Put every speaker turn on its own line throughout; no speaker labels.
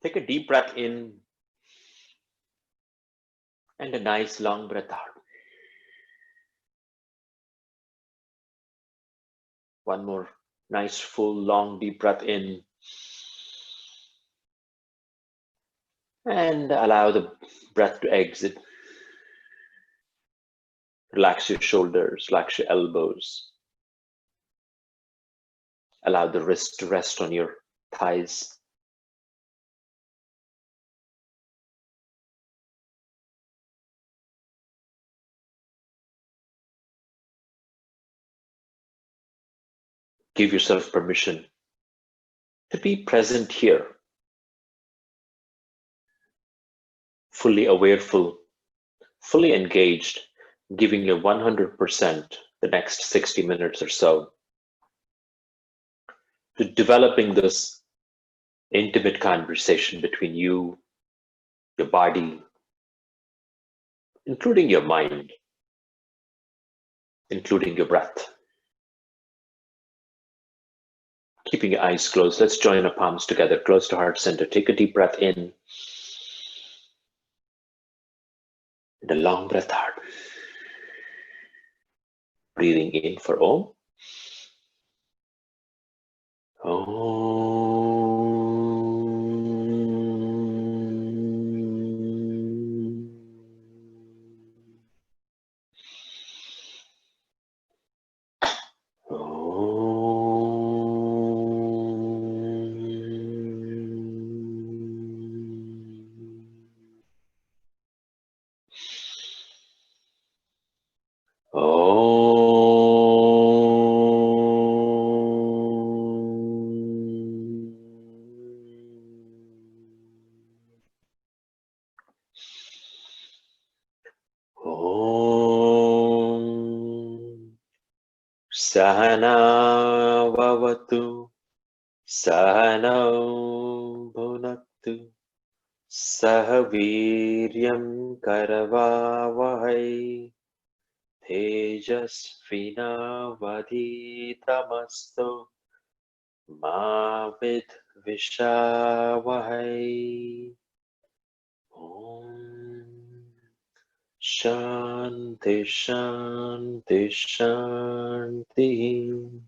Take a deep breath in and a nice long breath out. One more nice, full, long, deep breath in. And allow the breath to exit. Relax your shoulders, relax your elbows. Allow the wrist to rest on your thighs. Give yourself permission to be present here, fully awareful, fully engaged, giving you 100% the next 60 minutes or so to developing this intimate conversation between you, your body, including your mind, including your breath. Keeping your eyes closed, let's join our palms together, close to heart center. Take a deep breath in and a long breath out. Breathing in for Om. Sahana vavatu, Sahanau bhunaktu, Sahaviryam karavavahai, Tejasvinavaditamastu, Ma vidvishavahai. Om Shanti Shanti Shanti.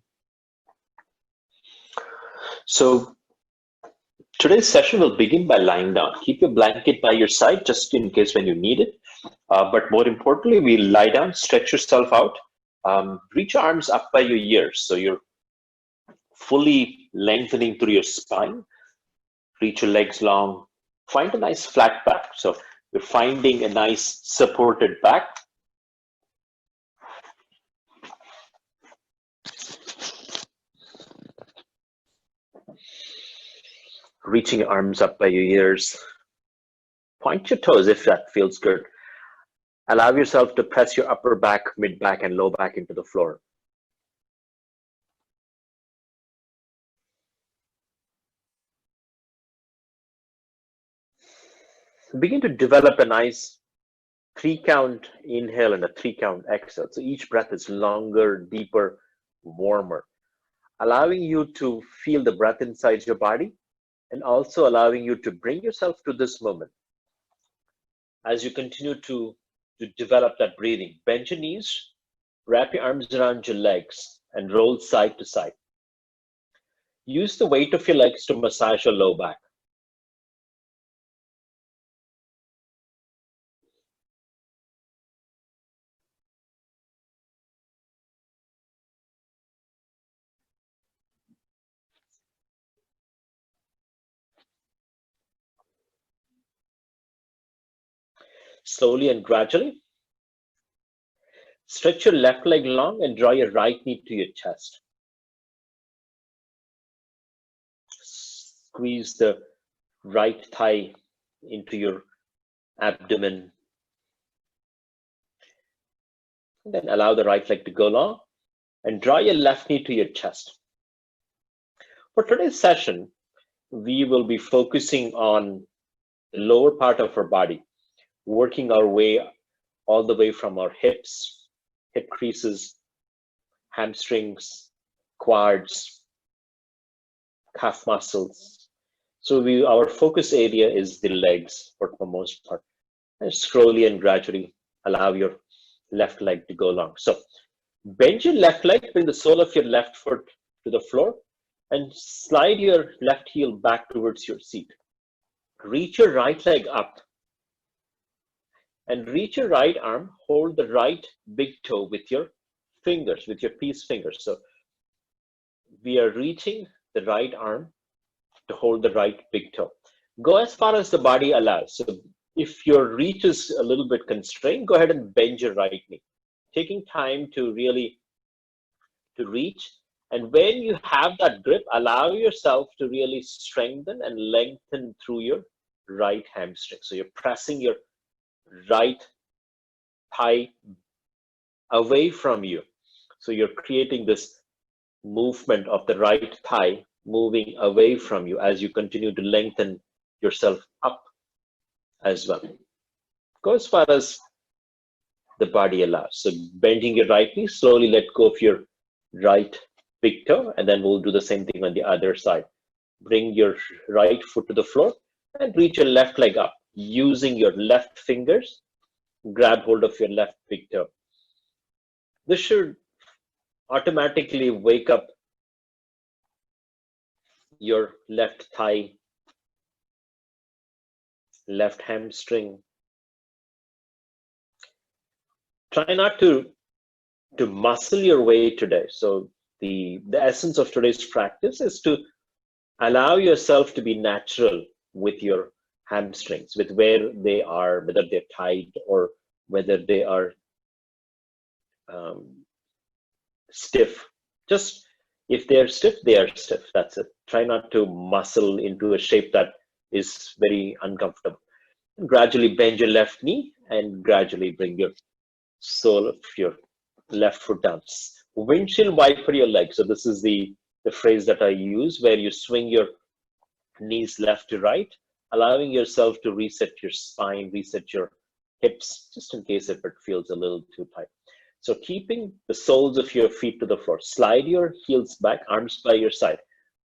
So today's session will begin by lying down. Keep your blanket by your side just in case when you need it. But more importantly, we'll lie down, stretch yourself out, reach your arms up by your ears. So you're fully lengthening through your spine. Reach your legs long. Find a nice flat back. So you're finding a nice supported back. Reaching your arms up by your ears. Point your toes if that feels good. Allow yourself to press your upper back, mid back, and low back into the floor. Begin to develop a nice 3-count inhale and a 3-count exhale. So each breath is longer, deeper, warmer, allowing you to feel the breath inside your body and also allowing you to bring yourself to this moment. As you continue to develop that breathing, bend your knees, wrap your arms around your legs and roll side to side. Use the weight of your legs to massage your low back. Slowly and gradually, stretch your left leg long and draw your right knee to your chest. Squeeze the right thigh into your abdomen. And then allow the right leg to go long and draw your left knee to your chest. For today's session, we will be focusing on the lower part of our body, working our way all the way from our hips, hip creases, hamstrings, quads, calf muscles. So our focus area is the legs for the most part. And slowly and gradually allow your left leg to go long. So bend your left leg, bring the sole of your left foot to the floor, and slide your left heel back towards your seat. Reach your right leg up and reach your right arm. Hold the right big toe with your fingers, with your peace fingers. So we are reaching the right arm to hold the right big toe. Go as far as the body allows. So if your reach is a little bit constrained, go ahead and bend your right knee, taking time to really to reach. And when you have that grip, allow yourself to really strengthen and lengthen through your right hamstring. So you're pressing your right thigh away from you. So you're creating this movement of the right thigh moving away from you as you continue to lengthen yourself up as well. Go as far as the body allows. So bending your right knee, slowly let go of your right big toe, and then we'll do the same thing on the other side. Bring your right foot to the floor and reach your left leg up. Using your left fingers, grab hold of your left big toe. This should automatically wake up your left thigh, left hamstring. Try not to muscle your way today. So the essence of today's practice is to allow yourself to be natural with your hamstrings, with where they are, whether they're tight or whether they are stiff. Just if they're stiff, they are stiff. That's it. Try not to muscle into a shape that is very uncomfortable. And gradually bend your left knee and gradually bring your sole of your left foot down. Windshield wiper your leg. So this is the phrase that I use, where you swing your knees left to right, allowing yourself to reset your spine, reset your hips, just in case if it feels a little too tight. So keeping the soles of your feet to the floor, slide your heels back, arms by your side,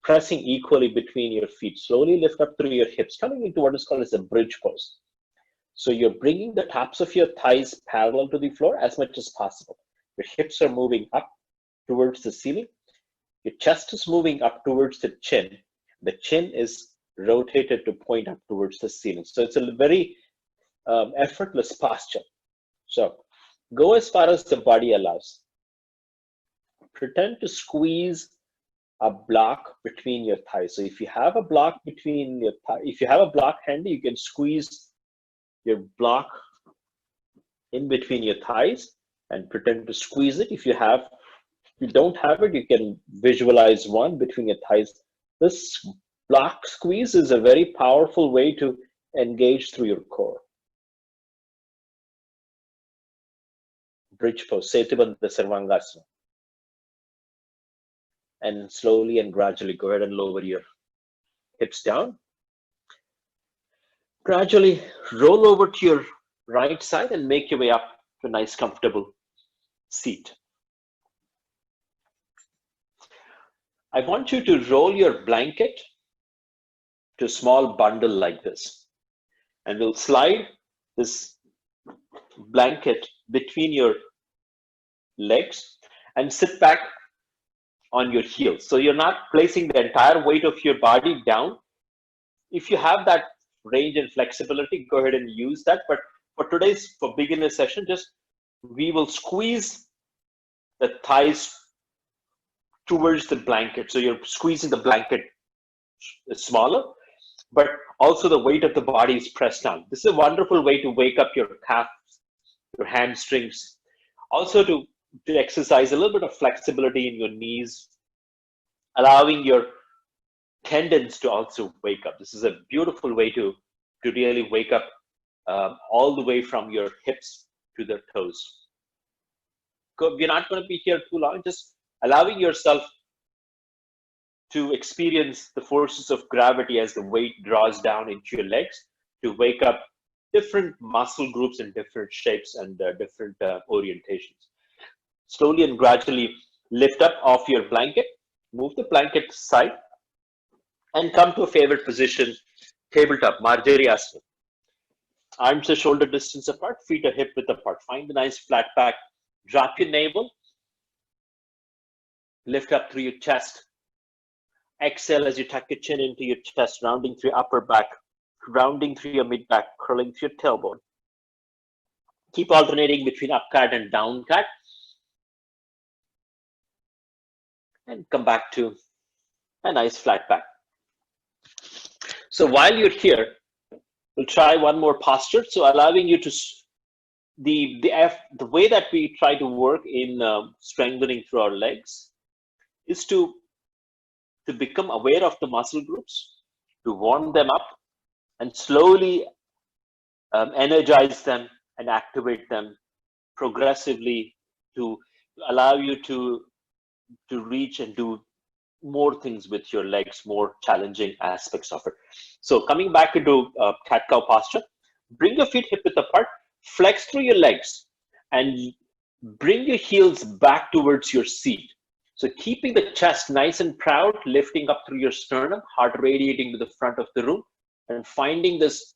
pressing equally between your feet. Slowly lift up through your hips, coming into what is called as a bridge pose. So you're bringing the tops of your thighs parallel to the floor as much as possible. Your hips are moving up towards the ceiling. Your chest is moving up towards the chin. The chin is rotated to point up towards the ceiling. So it's a very effortless posture. So go as far as the body allows. Pretend to squeeze a block between your thighs. So if you have a block between your thighs, if you have a block handy, you can squeeze your block in between your thighs and pretend to squeeze it. If you don't have it, you can visualize one between your thighs. This block squeeze is a very powerful way to engage through your core. Bridge pose, Setubandha Sarvangasana. And slowly and gradually go ahead and lower your hips down. Gradually roll over to your right side and make your way up to a nice comfortable seat. I want you to roll your blanket to a small bundle like this. And we'll slide this blanket between your legs and sit back on your heels. So you're not placing the entire weight of your body down. If you have that range and flexibility, go ahead and use that. But for beginner session, we will squeeze the thighs towards the blanket. So you're squeezing the blanket smaller, but also the weight of the body is pressed down. This is a wonderful way to wake up your calves, your hamstrings. Also to exercise a little bit of flexibility in your knees, allowing your tendons to also wake up. This is a beautiful way to really wake up all the way from your hips to the toes. We're not going to be here too long, just allowing yourself to experience the forces of gravity as the weight draws down into your legs to wake up different muscle groups in different shapes and different orientations. Slowly and gradually lift up off your blanket, move the blanket side, And come to a favorite position, tabletop, Marjari Asana. Arms are shoulder distance apart, feet are hip width apart. Find a nice flat back. Drop your navel, lift up through your chest. Exhale as you tuck your chin into your chest, rounding through your upper back, rounding through your mid back, curling through your tailbone. Keep alternating between up cat and down cat. And come back to a nice flat back. So while you're here, we'll try one more posture. So allowing you to, the way that we try to work in strengthening through our legs is to become aware of the muscle groups, to warm them up, and slowly energize them and activate them progressively to allow you to reach and do more things with your legs, more challenging aspects of it. So coming back into cat-cow posture, bring your feet hip width apart, flex through your legs, and bring your heels back towards your seat. So keeping the chest nice and proud, lifting up through your sternum, heart radiating to the front of the room, and finding this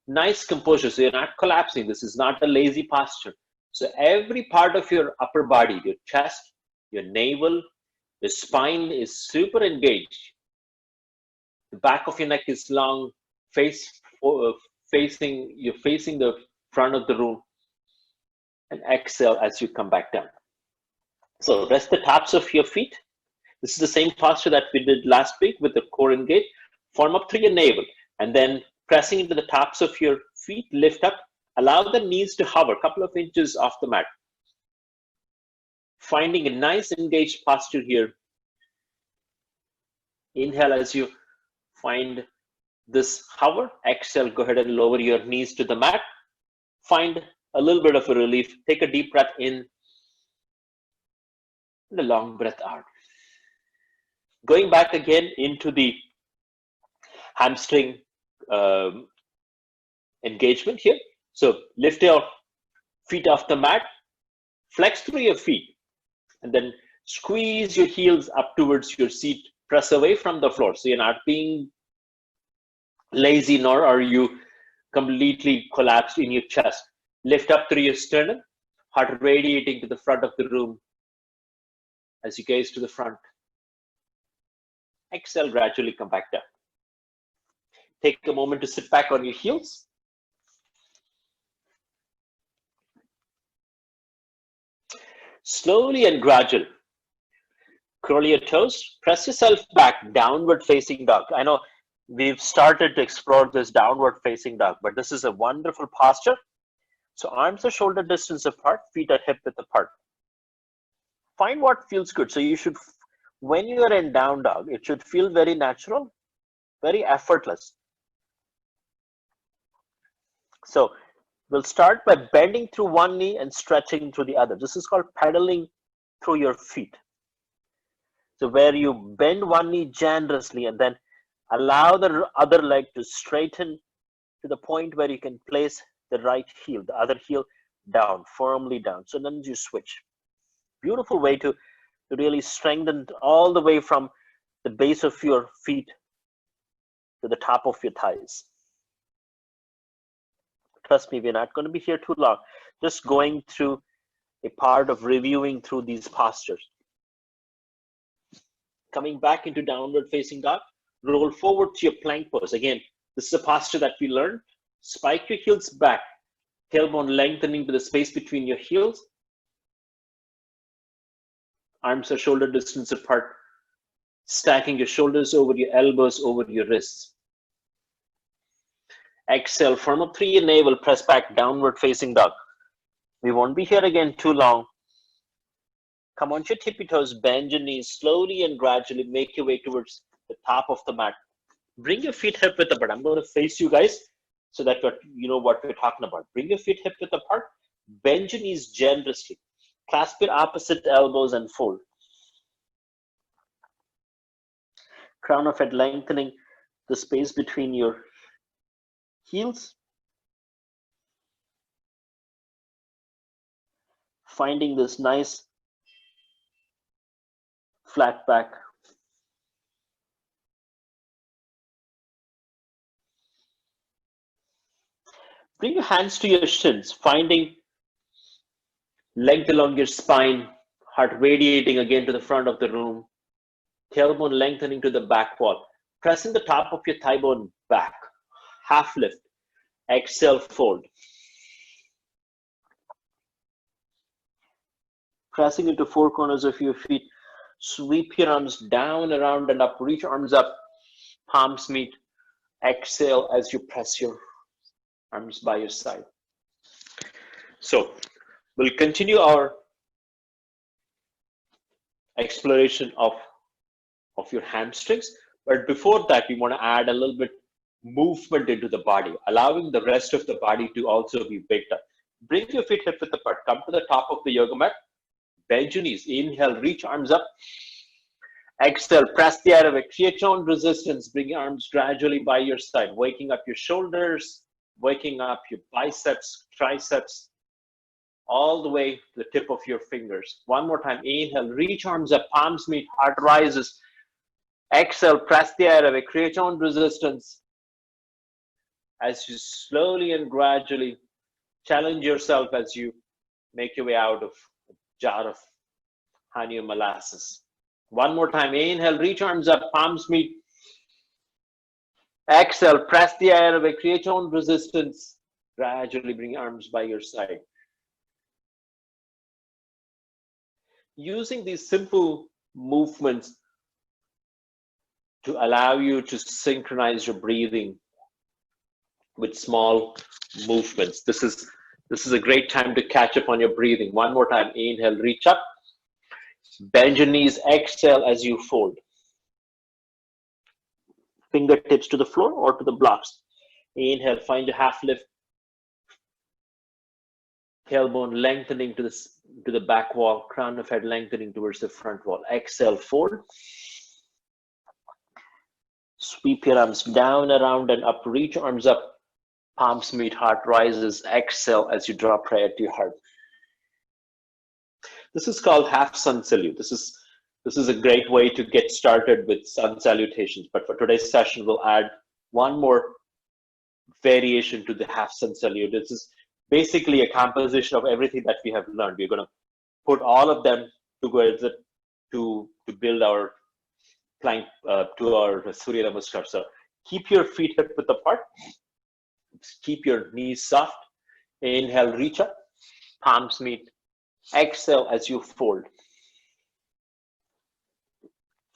nice composure. So you're not collapsing. This is not a lazy posture. So every part of your upper body, your chest, your navel, the spine is super engaged. The back of your neck is long, you're facing the front of the room. And exhale as you come back down. So rest the tops of your feet. This is the same posture that we did last week with the core engaged. Form up through your navel and then pressing into the tops of your feet, lift up. Allow the knees to hover a couple of inches off the mat. Finding a nice engaged posture here. Inhale as you find this hover. Exhale, go ahead and lower your knees to the mat. Find a little bit of a relief. Take a deep breath in and a long breath out. Going back again into the hamstring engagement here. So lift your feet off the mat, flex through your feet, and then squeeze your heels up towards your seat, press away from the floor. So you're not being lazy, nor are you completely collapsed in your chest. Lift up through your sternum, heart radiating to the front of the room as you gaze to the front. Exhale, gradually come back down. Take a moment to sit back on your heels. Slowly and gradually, curl your toes, press yourself back, downward facing dog. I know we've started to explore this downward facing dog, but this is a wonderful posture. So arms are shoulder distance apart, feet are hip width apart. Find what feels good. So you should, when you are in down dog, it should feel very natural, very effortless. So we'll start by bending through one knee and stretching through the other. This is called pedaling through your feet. So where you bend one knee generously and then allow the other leg to straighten to the point where you can place the right heel, the other heel down, firmly down. So then you switch. Beautiful way to really strengthen all the way from the base of your feet to the top of your thighs. Trust me, we're not going to be here too long. Just going through a part of reviewing through these postures. Coming back into downward facing dog, roll forward to your plank pose. Again, this is a posture that we learned. Spike your heels back, tailbone lengthening to the space between your heels. Arms are shoulder distance apart, stacking your shoulders over your elbows, over your wrists. Exhale, firm up through your navel, press back, downward facing dog. We won't be here again too long. Come on to your tippy toes, bend your knees, slowly and gradually make your way towards the top of the mat. Bring your feet hip width apart. I'm going to face you guys so that you know what we're talking about. Bring your feet hip width apart, bend your knees generously. Clasp your opposite elbows and fold. Crown of head lengthening the space between your heels. Finding this nice flat back. Bring your hands to your shins, finding length along your spine, heart radiating again to the front of the room, tailbone lengthening to the back wall. Pressing the top of your thigh bone back. Half lift. Exhale, fold. Pressing into four corners of your feet. Sweep your arms down, around, and up. Reach arms up. Palms meet. Exhale as you press your arms by your side. So we'll continue our exploration of your hamstrings. But before that, we want to add a little bit movement into the body, allowing the rest of the body to also be picked up. Bring your feet hip width apart. Come to the top of the yoga mat. Bend your knees. Inhale, reach arms up. Exhale, press the air away. Create your own resistance. Bring your arms gradually by your side, waking up your shoulders, waking up your biceps, triceps, all the way to the tip of your fingers. One more time. Inhale, reach arms up, palms meet, heart rises. Exhale, press the air away. Create your own resistance as you slowly and gradually challenge yourself as you make your way out of a jar of honey or molasses. One more time. Inhale, reach arms up, palms meet. Exhale, press the air away. Create your own resistance. Gradually bring your arms by your side. Using these simple movements to allow you to synchronize your breathing with small movements. This is a great time to catch up on your breathing. One more time. Inhale, reach up. Bend your knees. Exhale as you fold. Fingertips to the floor or to the blocks. Inhale, find your half lift. Tailbone lengthening to the back wall. Crown of head lengthening towards the front wall. Exhale, fold. Sweep your arms down, around, and up. Reach arms up. Palms meet, heart rises. Exhale as you draw prayer to your heart. This is called half sun salute. This is a great way to get started with sun salutations. But for today's session, we'll add one more variation to the half sun salute. This is basically a composition of everything that we have learned. We're going to put all of them together to build our plank, to our Surya Namaskar. So keep your feet hip width apart. Keep your knees soft. Inhale, reach up. Palms meet. Exhale as you fold.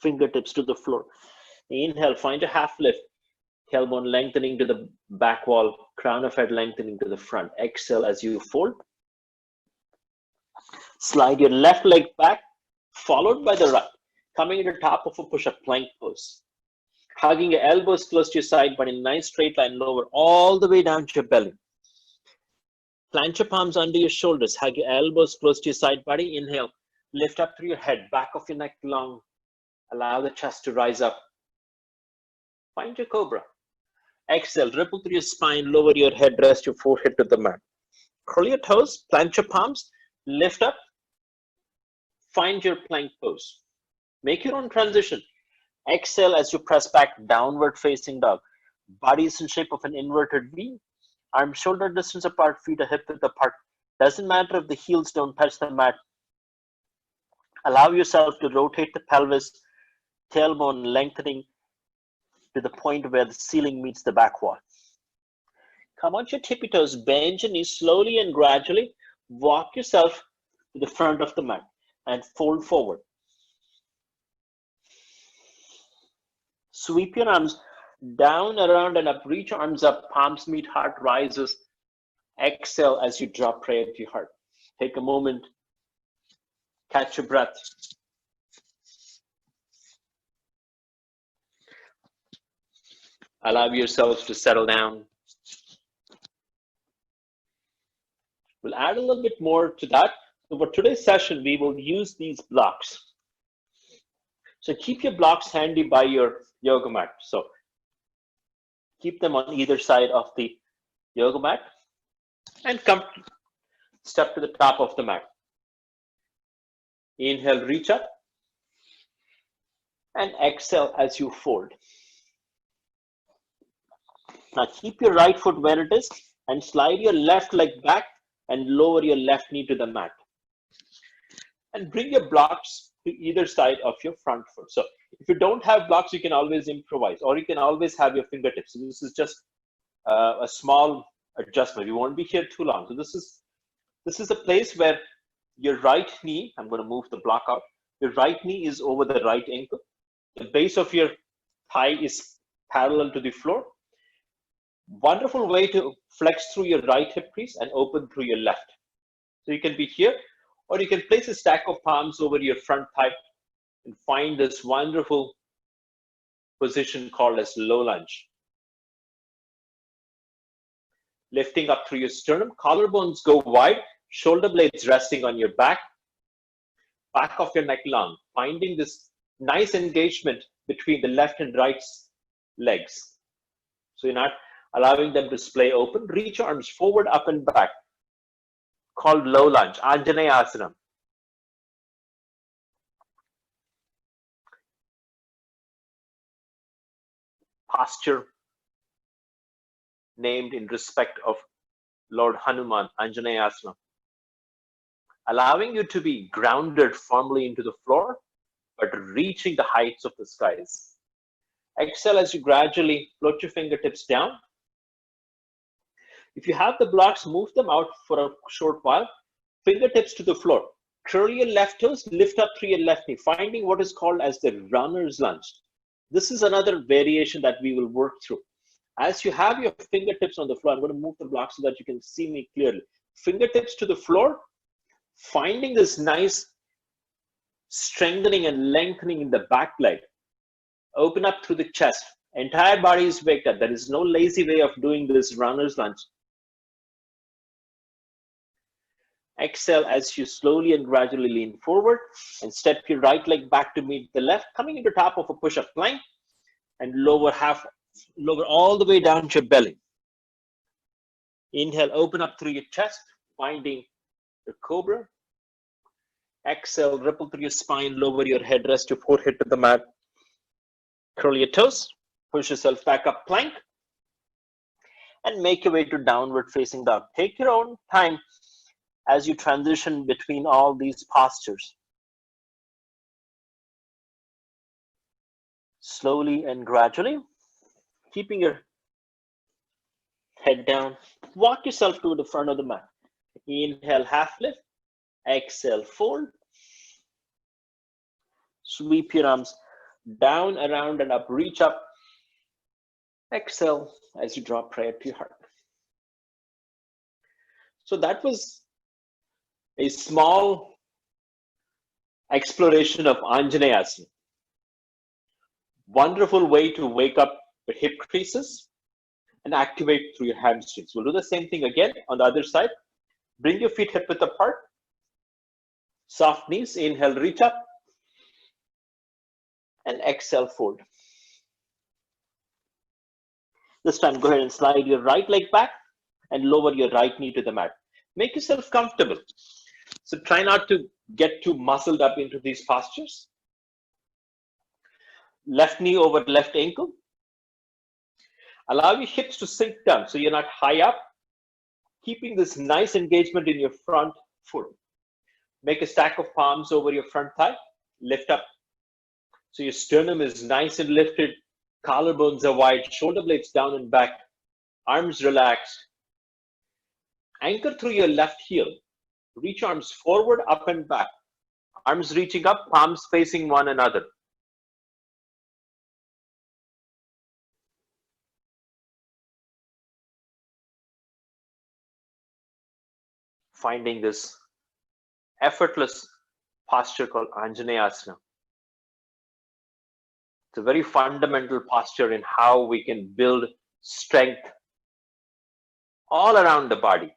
Fingertips to the floor. Inhale, find a half lift. Tailbone lengthening to the back wall. Crown of head lengthening to the front. Exhale as you fold. Slide your left leg back, followed by the right. Coming to the top of a push-up plank pose. Hugging your elbows close to your side, but in a nice straight line lower all the way down to your belly. Plant your palms under your shoulders. Hug your elbows close to your side body. Inhale. Lift up through your head. Back of your neck long. Allow the chest to rise up. Find your cobra. Exhale. Ripple through your spine. Lower your head. Rest your forehead to the mat. Curl your toes. Plant your palms. Lift up. Find your plank pose. Make your own transition. Exhale as you press back. Downward facing dog. Body is in shape of an inverted V. Arms shoulder distance apart, feet are hip width apart. Doesn't matter if the heels don't touch the mat. Allow yourself to rotate the pelvis, tailbone lengthening to the point where the ceiling meets the back wall. Come on your tippy toes, bend your knees slowly and gradually. Walk yourself to the front of the mat and fold forward. Sweep your arms down, around, and up. Reach arms up. Palms meet, heart rises. Exhale as you drop prayer to your heart. Take a moment. Catch your breath. Allow yourselves to settle down. We'll add a little bit more to that. So for today's session, we will use these blocks. So keep your blocks handy by your yoga mat. So keep them on either side of the yoga mat and step to the top of the mat. Inhale, reach up, and exhale as you fold. Now keep your right foot where it is and slide your left leg back and lower your left knee to the mat. And bring your blocks to either side of your front foot. So if you don't have blocks, you can always improvise, or you can always have your fingertips. So this is just a small adjustment. We won't be here too long. So this is a place where your right knee, I'm going to move the block out. Your right knee is over the right ankle. The base of your thigh is parallel to the floor. Wonderful way to flex through your right hip crease and open through your left. So you can be here, or you can place a stack of palms over your front thigh and find this wonderful position called as low lunge. Lifting up through your sternum, collarbones go wide, shoulder blades resting on your back of your neck long, finding this nice engagement between the left and right legs. So you're not allowing them to splay open. Reach arms forward, up and back, called low lunge, Anjaneyasana. Posture named in respect of Lord Hanuman, Anjaneyasana. Allowing you to be grounded firmly into the floor, but reaching the heights of the skies. Exhale as you gradually float your fingertips down. If you have the blocks, move them out for a short while. Fingertips to the floor. Curl your left toes, lift up through your left knee, finding what is called as the runner's lunge. This is another variation that we will work through. As you have your fingertips on the floor, I'm going to move the block so that you can see me clearly. Fingertips to the floor, finding this nice strengthening and lengthening in the back leg. Open up through the chest. Entire body is waked up. There is no lazy way of doing this runner's lunge. Exhale as you slowly and gradually lean forward and step your right leg back to meet the left, coming into top of a push-up plank and lower all the way down to your belly. Inhale, open up through your chest, finding the cobra. Exhale, ripple through your spine, lower your head, rest your forehead to the mat. Curl your toes, push yourself back up, plank, and make your way to downward facing dog. Take your own time as you transition between all these postures. Slowly and gradually, keeping your head down, walk yourself to the front of the mat. Inhale, half lift. Exhale, fold. Sweep your arms down, around, and up. Reach up. Exhale as you drop prayer to your heart. So that was a small exploration of Anjaneyasana. Wonderful way to wake up the hip creases and activate through your hamstrings. We'll do the same thing again on the other side. Bring your feet hip width apart. Soft knees. Inhale, reach up. And exhale, fold. This time, go ahead and slide your right leg back and lower your right knee to the mat. Make yourself comfortable. So try not to get too muscled up into these postures. Left knee over left ankle. Allow your hips to sink down so you're not high up. Keeping this nice engagement in your front foot. Make a stack of palms over your front thigh. Lift up. So your sternum is nice and lifted. Collarbones are wide. Shoulder blades down and back. Arms relaxed. Anchor through your left heel. Reach arms forward, up and back. Arms reaching up, palms facing one another. Finding this effortless posture called Anjaneyasana. It's a very fundamental posture in how we can build strength all around the body.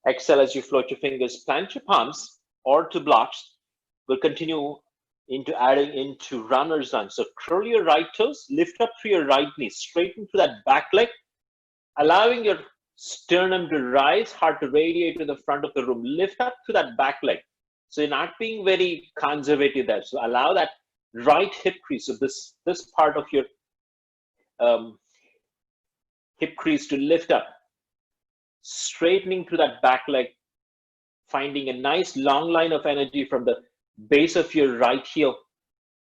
Exhale as you float your fingers, plant your palms or to blocks. We'll continue into adding into runner's lunge. So curl your right toes, lift up through your right knee, straighten through that back leg, allowing your sternum to rise, heart to radiate to the front of the room. Lift up to that back leg. So you're not being very conservative there. So allow that right hip crease, so this part of your hip crease to lift up. straightening through that back leg, finding a nice long line of energy from the base of your right heel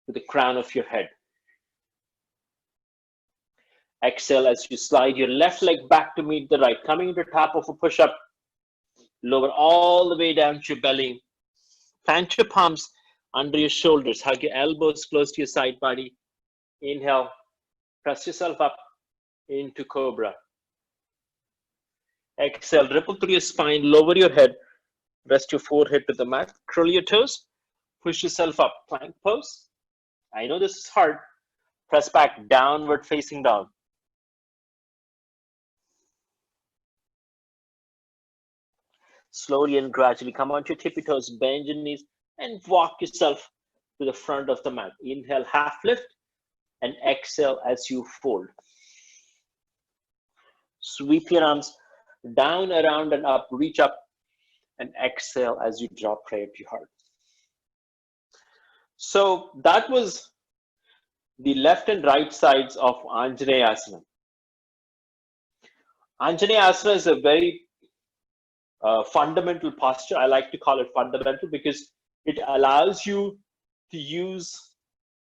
to the crown of your head. Exhale as you slide your left leg back to meet the right, coming to the top of a push-up. Lower all the way down to your belly. Plant your palms under your shoulders. Hug your elbows close to your side body. Inhale. Press yourself up into cobra. Exhale. Ripple through your spine. Lower your head. Rest your forehead to the mat. Curl your toes. Push yourself up. Plank pose. I know this is hard. Press back. Downward facing dog. Slowly and gradually come onto your tippy toes, bend your knees, and walk yourself to the front of the mat. Inhale, half lift, and exhale as you fold. Sweep your arms down, around, and up. Reach up, and exhale as you drop prayer to your heart. So that was the left and right sides of Anjaneyasana. Anjaneyasana is a very fundamental posture. I like to call it fundamental because it allows you to use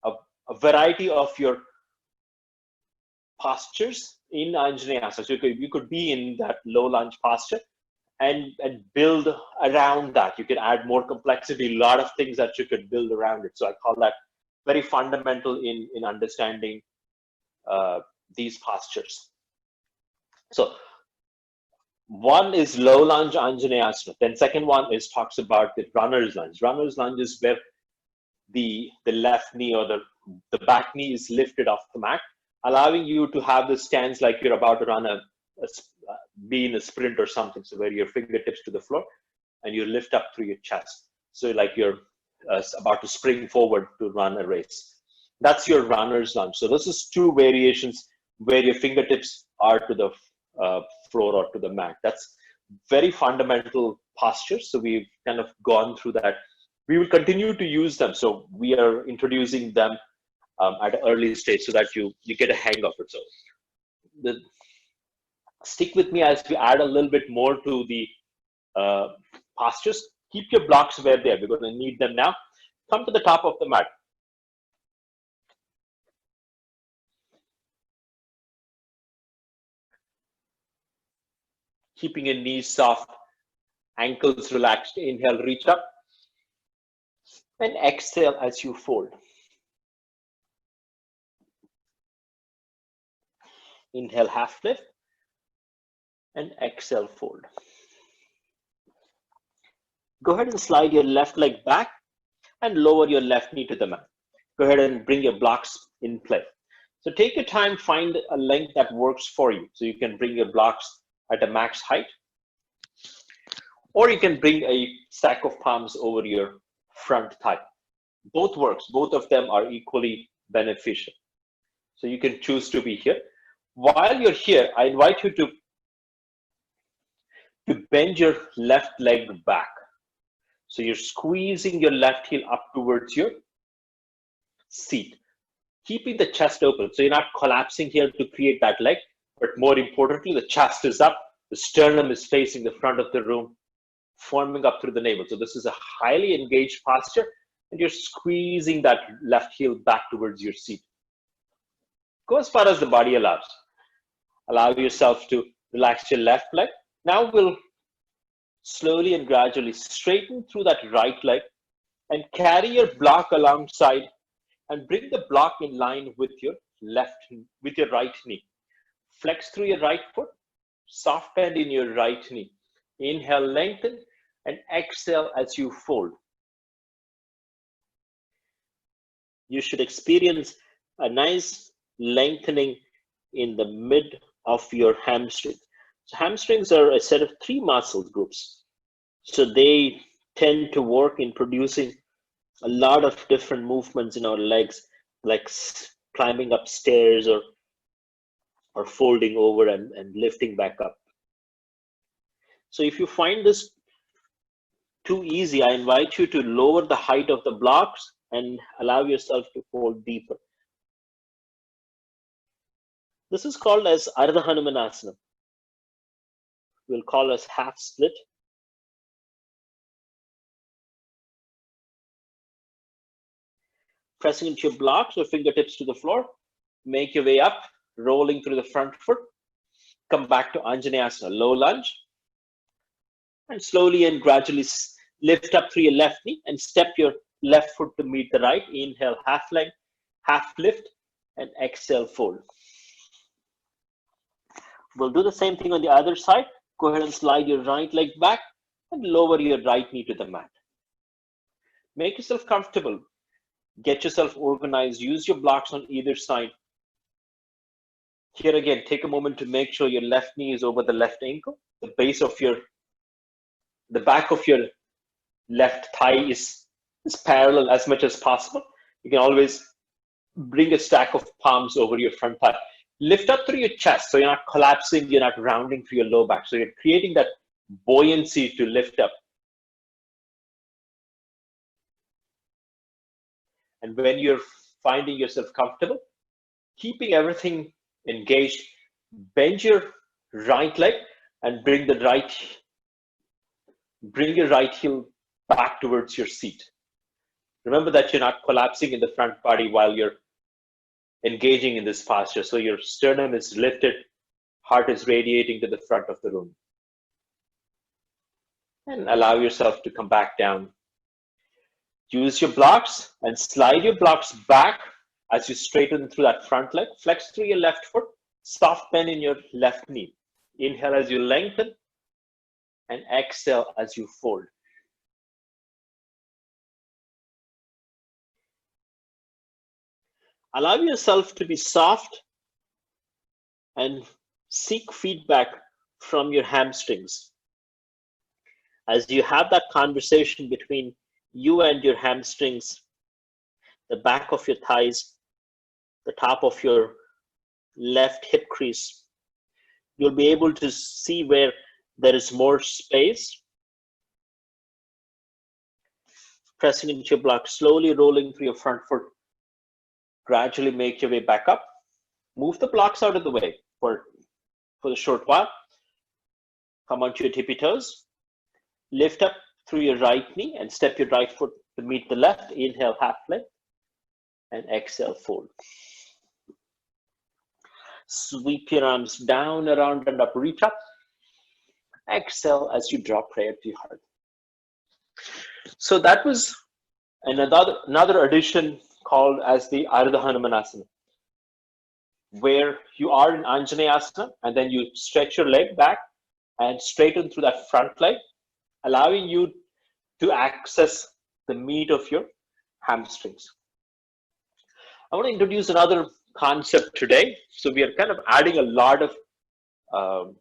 a variety of your postures in Anjaneyasana. So you could be in that low lunge posture and build around that. You can add more complexity, a lot of things that you could build around it. So I call that very fundamental in understanding these postures. So one is low lunge Anjaneyasana. Then second one is talks about the runner's lunge. Runner's lunge is where the left knee or the back knee is lifted off the mat, allowing you to have the stance like you're about to run be in a sprint or something. So where your fingertips to the floor and you lift up through your chest. So like you're about to spring forward to run a race. That's your runner's lunge. So this is two variations where your fingertips are to the floor or to the mat. That's very fundamental postures. So we've kind of gone through that. We will continue to use them. So we are introducing them at an early stage so that you get a hang of it. So stick with me as we add a little bit more to the postures. Keep your blocks where they are. We're going to need them now. Come to the top of the mat. Keeping your knees soft, ankles relaxed. Inhale, reach up. And exhale as you fold. Inhale, half lift. And exhale, fold. Go ahead and slide your left leg back and lower your left knee to the mat. Go ahead and bring your blocks in play. So take your time, find a length that works for you. So you can bring your blocks at a max height, or you can bring a stack of palms over your front thigh. Both works. Both of them are equally beneficial. So you can choose to be here. While you're here, I invite you to bend your left leg back. So you're squeezing your left heel up towards your seat, keeping the chest open. So you're not collapsing here to create that leg, but more importantly, the chest is up, the sternum is facing the front of the room, forming up through the navel. So this is a highly engaged posture, and you're squeezing that left heel back towards your seat. Go as far as the body allows. Allow yourself to relax your left leg. Now we'll slowly and gradually straighten through that right leg and carry your block alongside and bring the block in line with your right knee. Flex through your right foot, soft bend in your right knee. Inhale, lengthen, and exhale as you fold. You should experience a nice lengthening in the mid of your hamstring. So hamstrings are a set of 3 muscle groups. So they tend to work in producing a lot of different movements in our legs, like climbing up stairs or folding over and lifting back up. So if you find this too easy, I invite you to lower the height of the blocks and allow yourself to fold deeper. This is called as Ardha Hanumanasana. we'll call as half split. Pressing into your blocks or fingertips to the floor, make your way up, rolling through the front foot. Come back to Anjaneyasana, low lunge. And slowly and gradually lift up through your left knee and step your left foot to meet the right. Inhale, half leg, half lift, and exhale, fold. We'll do the same thing on the other side. Go ahead and slide your right leg back and lower your right knee to the mat. Make yourself comfortable. Get yourself organized. Use your blocks on either side. Here again, take a moment to make sure your left knee is over the left ankle. The back of your left thigh is parallel as much as possible. You can always bring a stack of palms over your front thigh. Lift up through your chest, so you're not collapsing, you're not rounding through your low back. So you're creating that buoyancy to lift up. And when you're finding yourself comfortable, keeping everything engaged, bend your right leg and bring your right heel back towards your seat. Remember that you're not collapsing in the front body while you're engaging in this posture. So your sternum is lifted, heart is radiating to the front of the room. And allow yourself to come back down. Use your blocks and slide your blocks back as you straighten through that front leg. Flex through your left foot, soft bend in your left knee. Inhale as you lengthen and exhale as you fold. Allow yourself to be soft and seek feedback from your hamstrings. As you have that conversation between you and your hamstrings, the back of your thighs, the top of your left hip crease, you'll be able to see where there is more space. Pressing into your block, slowly rolling through your front foot. Gradually make your way back up. Move the blocks out of the way for the short while. Come onto your tippy toes. Lift up through your right knee and step your right foot to meet the left. Inhale, half leg, and exhale, fold. Sweep your arms down, around, and up. Reach up. Exhale as you drop prayer to your heart. So that was another addition called as the Ardha Hanumanasana, where you are in Anjaneyasana and then you stretch your leg back and straighten through that front leg, allowing you to access the meat of your hamstrings. I want to introduce another concept today. So we are kind of adding a lot of,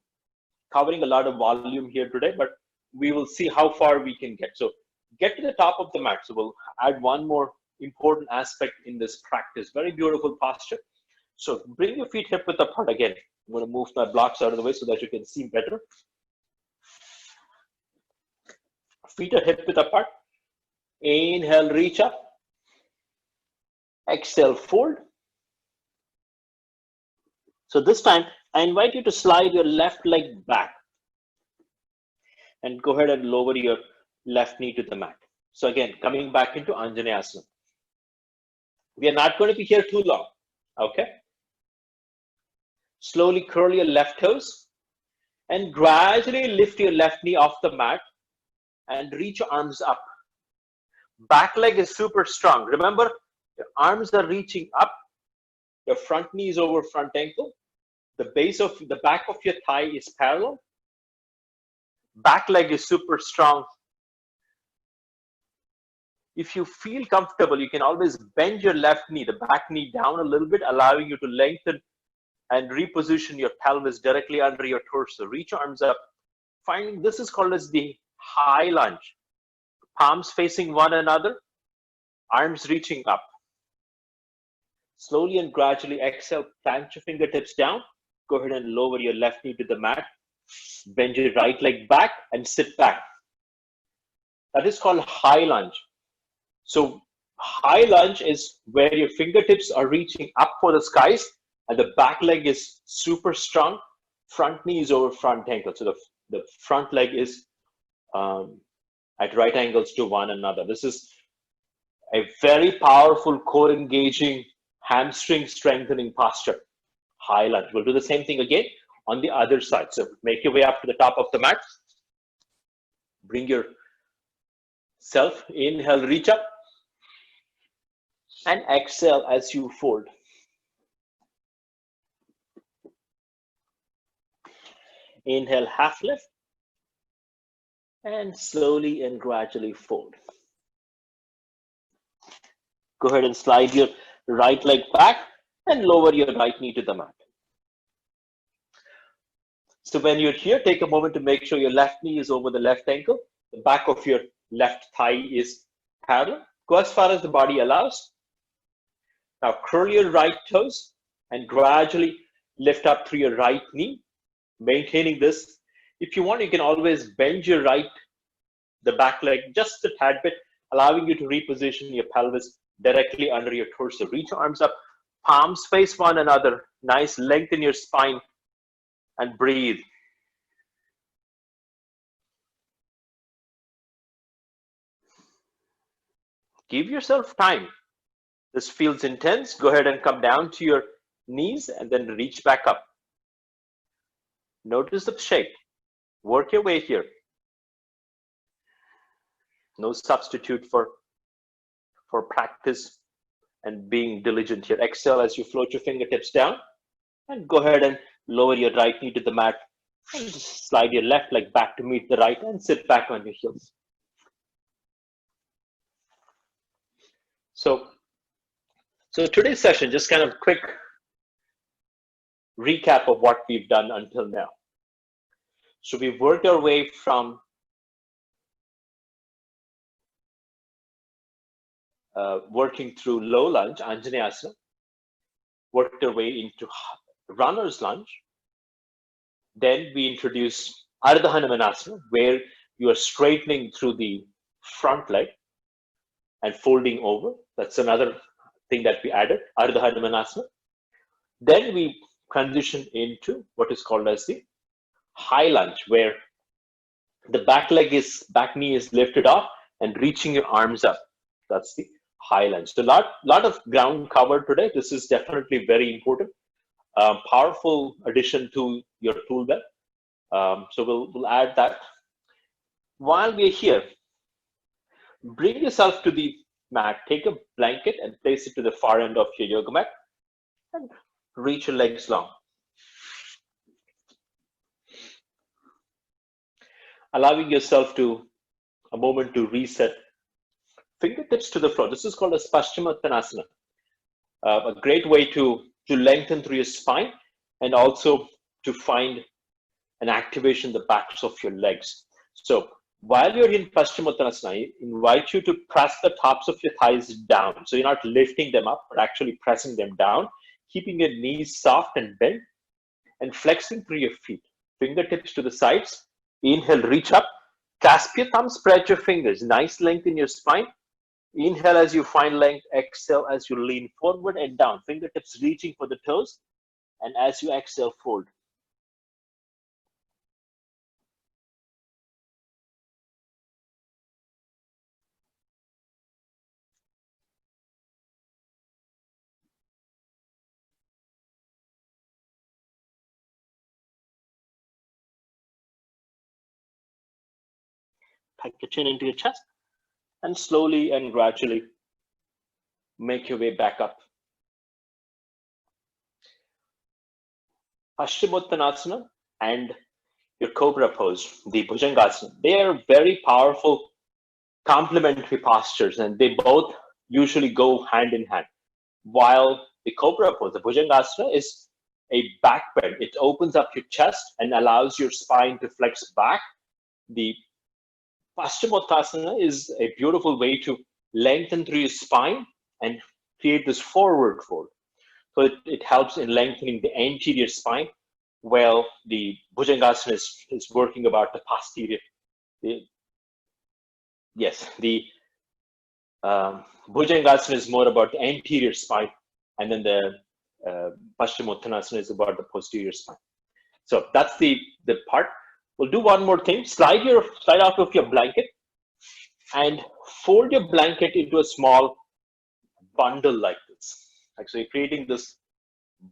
covering a lot of volume here today, but we will see how far we can get. So get to the top of the mat. So we'll add one more important aspect in this practice. Very beautiful posture. So bring your feet hip width apart again. I'm going to move my blocks out of the way so that you can see better. Feet are hip width apart. Inhale, reach up. Exhale, fold. So this time, I invite you to slide your left leg back and go ahead and lower your left knee to the mat. So again, coming back into Anjaneyasana. We are not going to be here too long, okay? Slowly curl your left toes and gradually lift your left knee off the mat and reach your arms up. Back leg is super strong. Remember, your arms are reaching up. Your front knee is over front ankle. The base of the back of your thigh is parallel. Back leg is super strong. If you feel comfortable, you can always bend your left knee, the back knee down a little bit, allowing you to lengthen and reposition your pelvis directly under your torso. Reach your arms up. Finding this is called as the high lunge. Palms facing one another, arms reaching up. Slowly and gradually exhale, plant your fingertips down. Go ahead and lower your left knee to the mat. Bend your right leg back and sit back. That is called high lunge. So high lunge is where your fingertips are reaching up for the skies and the back leg is super strong. Front knee is over front ankle. So the The front leg is at right angles to one another. This is a very powerful core engaging, hamstring strengthening posture. High lunge. We'll do the same thing again on the other side. So make your way up to the top of the mat. Bring yourself, inhale, reach up, and exhale as you fold. Inhale, half lift, and slowly and gradually fold. Go ahead and slide your right leg back and lower your right knee to the mat. So when you're here, take a moment to make sure your left knee is over the left ankle. The back of your left thigh is parallel. Go as far as the body allows. Now curl your right toes and gradually lift up through your right knee, maintaining this. If you want, you can always bend your the back leg just a tad bit, allowing you to reposition your pelvis directly under your torso. Reach your arms up, palms face one another. Nice length in your spine and breathe. Give yourself time. This feels intense. Go ahead and come down to your knees and then reach back up. Notice the shape. Work your way here. No substitute for practice and being diligent here. Exhale as you float your fingertips down, and go ahead and lower your right knee to the mat and just slide your left leg back to meet the right and sit back on your heels. So today's session, just kind of quick recap of what we've done until now. So we've worked our way from working through low lunge, Anjaneyasana, worked our way into runner's lunge. Then we introduce Ardha Hanumanasana, where you are straightening through the front leg and folding over. That's another thing that we added, Ardha Hanumanasana. Then we transition into what is called as the high lunge, where the back knee is lifted off and reaching your arms up. That's the high lunge. So lot of ground covered today. This is definitely very important. Powerful addition to your tool belt. So we'll add that. While we're here, bring yourself to the mat. Take a blanket and place it to the far end of your yoga mat and reach your legs long. Allowing yourself a moment to reset. Fingertips to the floor. This is called a Paschimottanasana. A great way to lengthen through your spine and also to find an activation in the backs of your legs. So while you're in Paschimottanasana, I invite you to press the tops of your thighs down. So you're not lifting them up, but actually pressing them down, keeping your knees soft and bent, and flexing through your feet. Fingertips to the sides. Inhale, reach up. Clasp your thumbs, spread your fingers. Nice length in your spine. Inhale as you find length. Exhale as you lean forward and down. Fingertips reaching for the toes. And as you exhale, fold. Tuck your chin into your chest and slowly and gradually make your way back up. Paschimottanasana and your cobra pose, the Bhujangasana, they are very powerful complementary postures, and they both usually go hand in hand. While the cobra pose, the Bhujangasana, is a back bend. It opens up your chest and allows your spine to flex back. The Paschimottanasana is a beautiful way to lengthen through your spine and create this forward fold. So it helps in lengthening the anterior spine, while the Bhujangasana is working about the posterior. The Bhujangasana is more about the anterior spine, and then the Paschimottanasana is about the posterior spine. So that's the part. We'll do one more thing. Slide out of your blanket and fold your blanket into a small bundle like this. Actually, creating this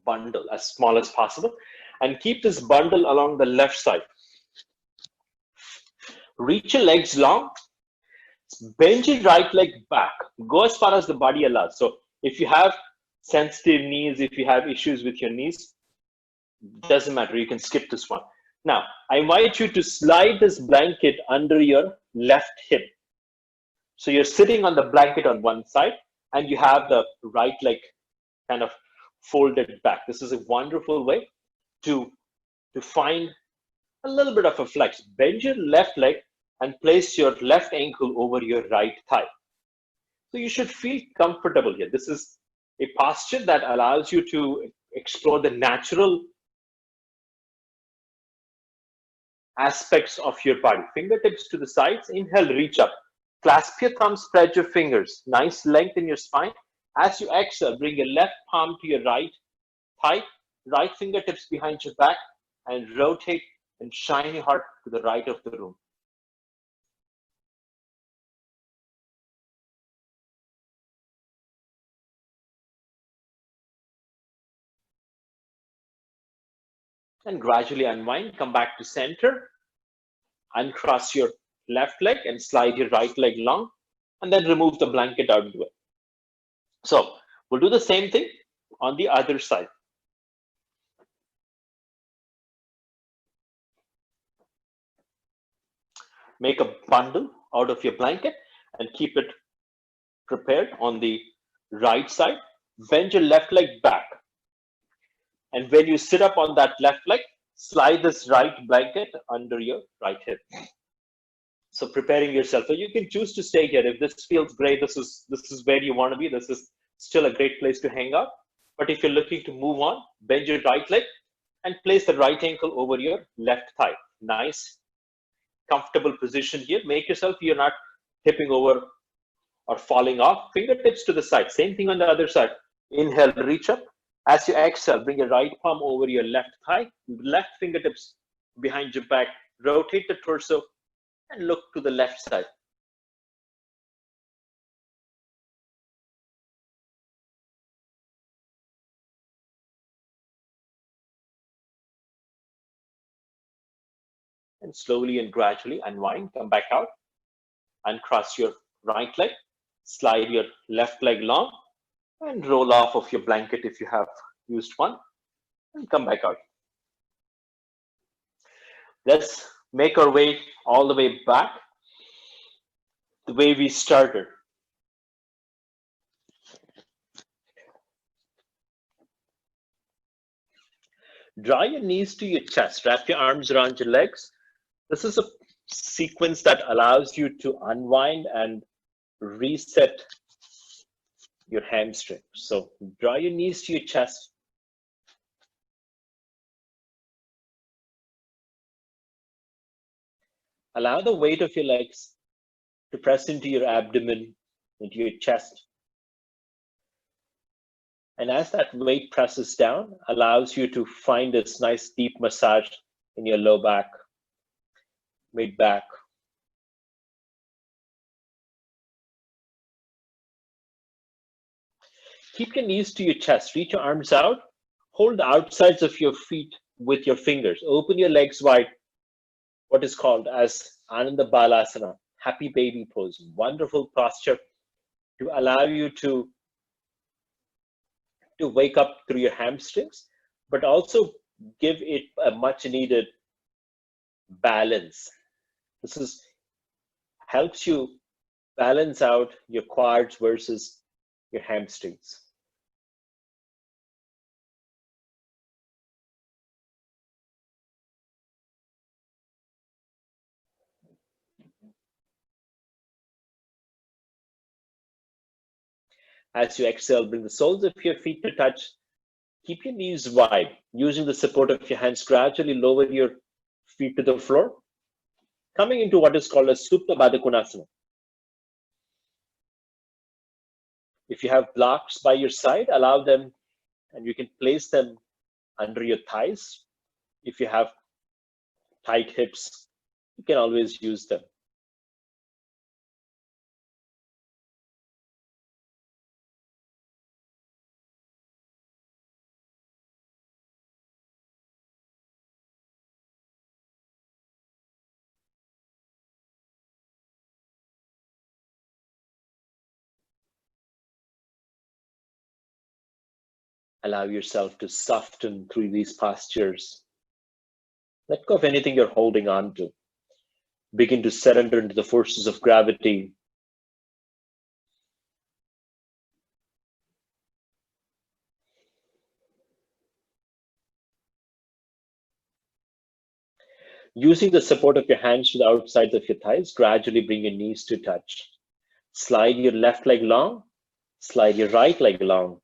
bundle as small as possible, and keep this bundle along the left side. Reach your legs long, bend your right leg back, go as far as the body allows. So if you have sensitive knees, if you have issues with your knees, doesn't matter, you can skip this one. Now I invite you to slide this blanket under your left hip. So you're sitting on the blanket on one side and you have the right leg kind of folded back. This is a wonderful way to find a little bit of a flex. Bend your left leg and place your left ankle over your right thigh. So you should feel comfortable here. This is a posture that allows you to explore the natural aspects of your body. Fingertips to the sides. Inhale, reach up. Clasp your thumbs, spread your fingers. Nice length in your spine. As you exhale, bring your left palm to your right thigh, right fingertips behind your back, and rotate and shine your heart to the right of the room. And gradually unwind, come back to center, uncross your left leg and slide your right leg long, and then remove the blanket out of the way. So we'll do the same thing on the other side. Make a bundle out of your blanket and keep it prepared on the right side. Bend your left leg back. And when you sit up on that left leg, slide this right blanket under your right hip. So preparing yourself. So you can choose to stay here. If this feels great, this is where you want to be. This is still a great place to hang out. But if you're looking to move on, bend your right leg and place the right ankle over your left thigh. Nice, comfortable position here. Make yourself, you're not tipping over or falling off. Fingertips to the side. Same thing on the other side. Inhale, reach up. As you exhale, bring your right palm over your left thigh, left fingertips behind your back. Rotate the torso and look to the left side. And slowly and gradually unwind, come back out, uncross your right leg, slide your left leg long, and roll off of your blanket if you have used one, and come back out. Let's make our way all the way back the way we started. Draw your knees to your chest, wrap your arms around your legs. This is a sequence that allows you to unwind and reset your hamstring. So draw your knees to your chest. Allow the weight of your legs to press into your abdomen, into your chest. And as that weight presses down, allows you to find this nice deep massage in your low back, mid back. Keep your knees to your chest, reach your arms out, hold the outsides of your feet with your fingers. Open your legs wide, what is called as Ananda Balasana, happy baby pose. Wonderful posture to allow you to wake up through your hamstrings, but also give it a much needed balance. This helps you balance out your quads versus your hamstrings. As you exhale, bring the soles of your feet to touch. Keep your knees wide. Using the support of your hands, gradually lower your feet to the floor, coming into what is called a Supta Baddha Konasana. If you have blocks by your side, allow them, and you can place them under your thighs. If you have tight hips, you can always use them. Allow yourself to soften through these postures. Let go of anything you're holding on to. Begin to surrender into the forces of gravity. Using the support of your hands to the outsides of your thighs, gradually bring your knees to touch. Slide your left leg long, slide your right leg long.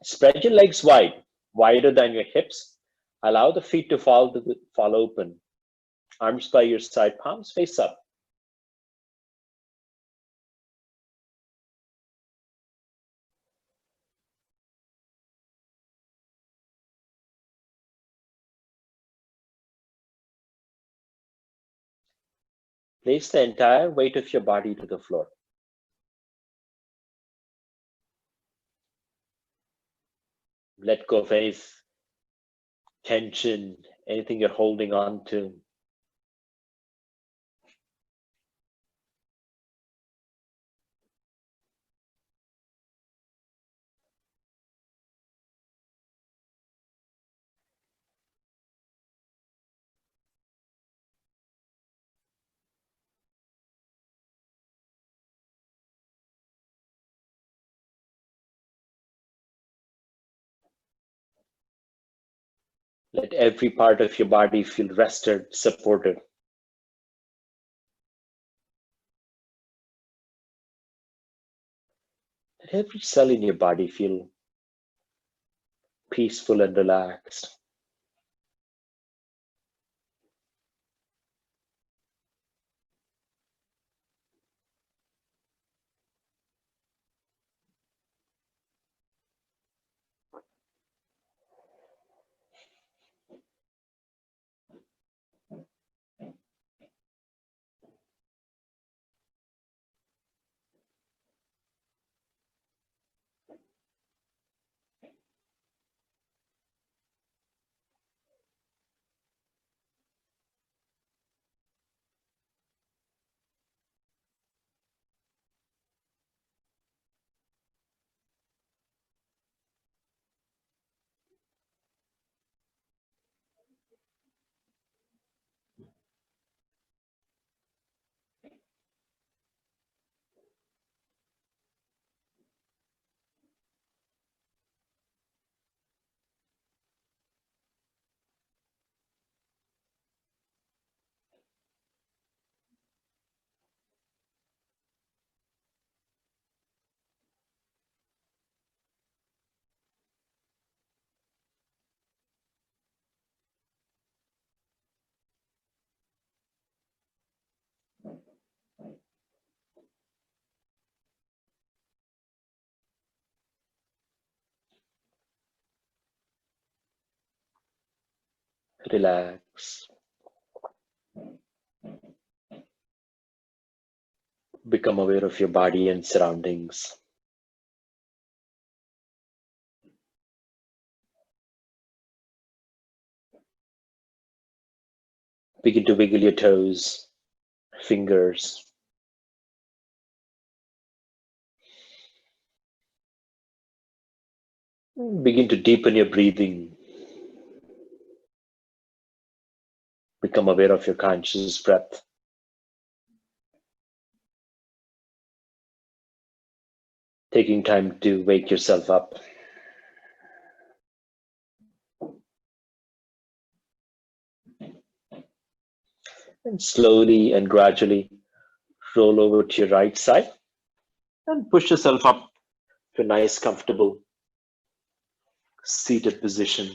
Spread your legs wide, wider than your hips. Allow the feet to fall open. Arms by your side, palms face up. Place the entire weight of your body to the floor. Let go of any tension, anything you're holding on to. Let every part of your body feel rested, supported. Let every cell in your body feel peaceful and relaxed. Relax. Become aware of your body and surroundings. Begin to wiggle your toes, fingers. Begin to deepen your breathing. Become aware of your conscious breath. Taking time to wake yourself up. And slowly and gradually roll over to your right side and push yourself up to a nice, comfortable seated position.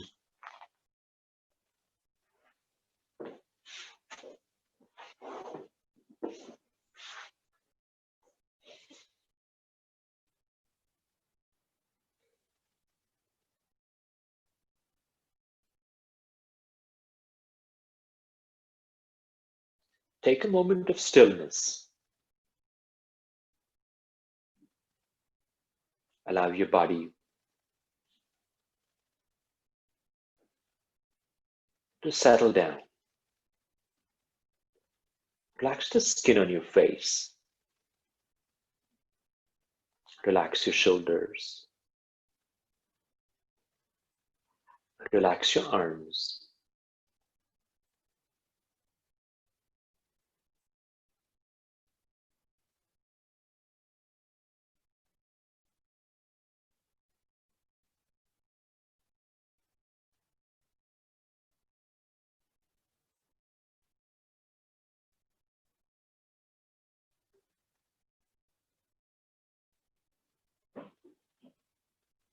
Take a moment of stillness. Allow your body to settle down. Relax the skin on your face. Relax your shoulders. Relax your arms.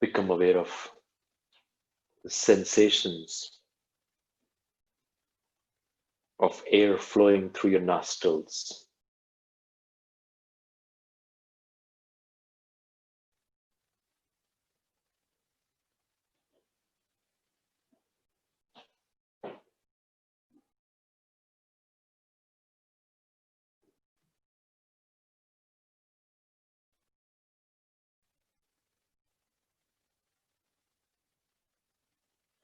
Become aware of the sensations of air flowing through your nostrils.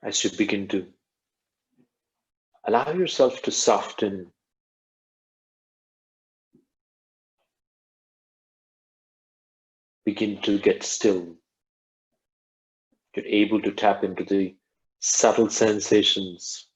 As you begin to allow yourself to soften, begin to get still. You're able to tap into the subtle sensations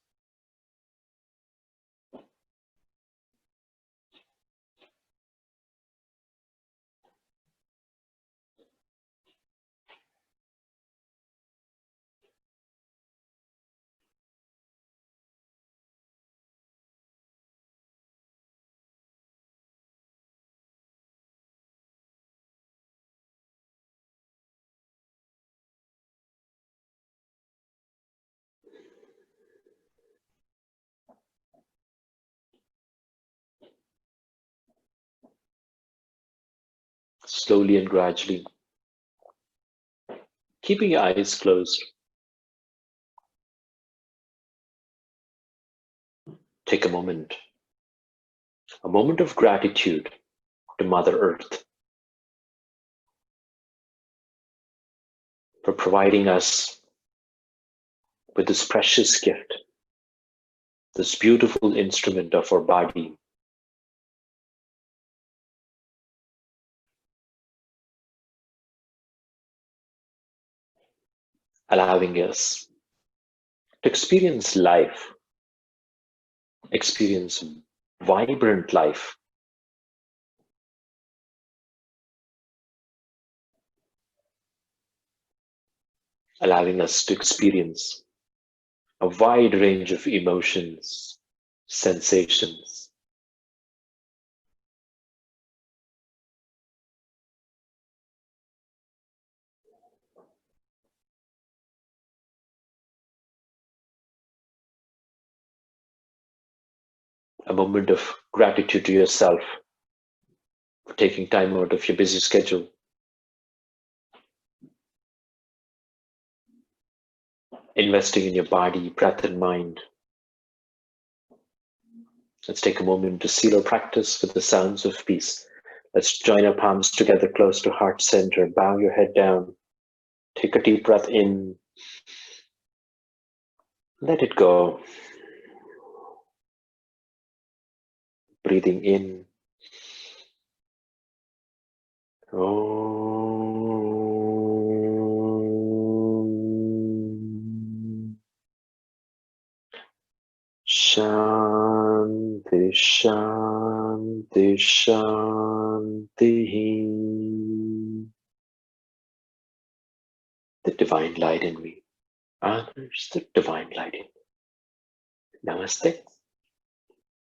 slowly and gradually. Keeping your eyes closed, take a moment of gratitude to Mother Earth for providing us with this precious gift, this beautiful instrument of our body, allowing us to experience life, experience vibrant life, allowing us to experience a wide range of emotions, sensations. A moment of gratitude to yourself for taking time out of your busy schedule. Investing in your body, breath, and mind. Let's take a moment to seal our practice with the sounds of peace. Let's join our palms together close to heart center. Bow your head down. Take a deep breath in. Let it go. Breathing in. Om. Shanti, Shanti, Shanti. The divine light in me honors the divine light in me. Namaste.